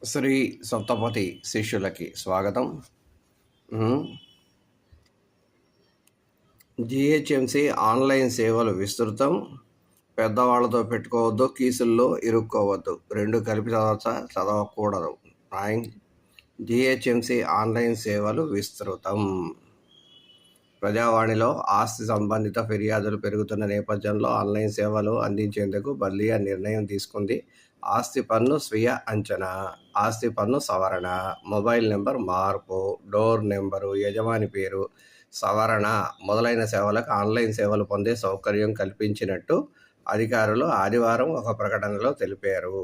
శ్రీ సప్తపతి శిష్యులకి స్వాగతం. GHMC online సేవలు విస్తృతం. పెద్దవాళ్లతో పెట్టుకోవద్దు, కీసుల్లో ఇరుక్కోవద్దు. రెండు కలిపి చదవకూడదు. జిహెచ్ఎంసి ఆన్లైన్ సేవలు విస్తృతం. ప్రజావాణిలో ఆస్తి సంబంధిత ఫిర్యాదులు పెరుగుతున్న నేపథ్యంలో ఆన్లైన్ సేవలు అందించేందుకు బల్లియా నిర్ణయం తీసుకుంది. ఆస్తి పన్ను స్వీయ అంచనా, ఆస్తి పన్ను సవరణ, మొబైల్ నెంబర్ మార్పు, డోర్ నెంబరు, యజమాని పేరు సవరణ మొదలైన సేవలకు ఆన్లైన్ సేవలు పొందే సౌకర్యం కల్పించినట్టు అధికారులు ఆదివారం ఒక ప్రకటనలో తెలిపారు.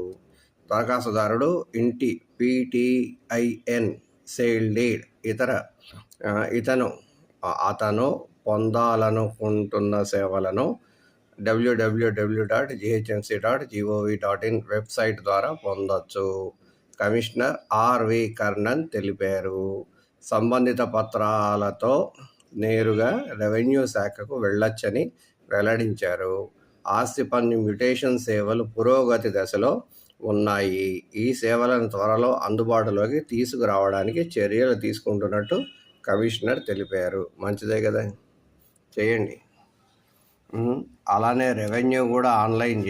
దరఖాస్తుదారుడు ఇంటి PTIN సేల్ డీడ్ అతను పొందాలనుకుంటున్న సేవలను www.ghmc.gov.in వెబ్సైట్ ద్వారా పొందొచ్చు. Commissioner R.V. కర్ణన్ తెలిపారు. సంబంధిత పత్రాలతో నేరుగా రెవెన్యూ శాఖకు వెళ్ళొచ్చని వెల్లడించారు. ఆస్తి పన్ను మ్యుటేషన్ సేవలు పురోగతి దశలో ఉన్నాయి. ఈ సేవలను త్వరలో అందుబాటులోకి తీసుకురావడానికి చర్యలు తీసుకుంటున్నట్టు కమిషనర్ తెలిపారు. మంచిదే కదా, చేయండి. అలానే రెవెన్యూ కూడా ఆన్లైన్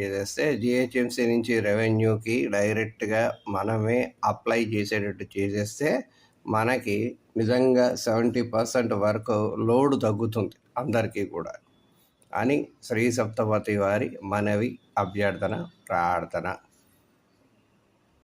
చేసేస్తే జిహెచ్ఎంసీ నుంచి రెవెన్యూకి డైరెక్ట్గా మనమే అప్లై చేసేటట్టు చేసేస్తే మనకి నిజంగా 70% వరకు లోడు తగ్గుతుంది అందరికీ కూడా అని శ్రీ సప్తపతి వారి మనవి, అభ్యర్థన, ప్రార్థన.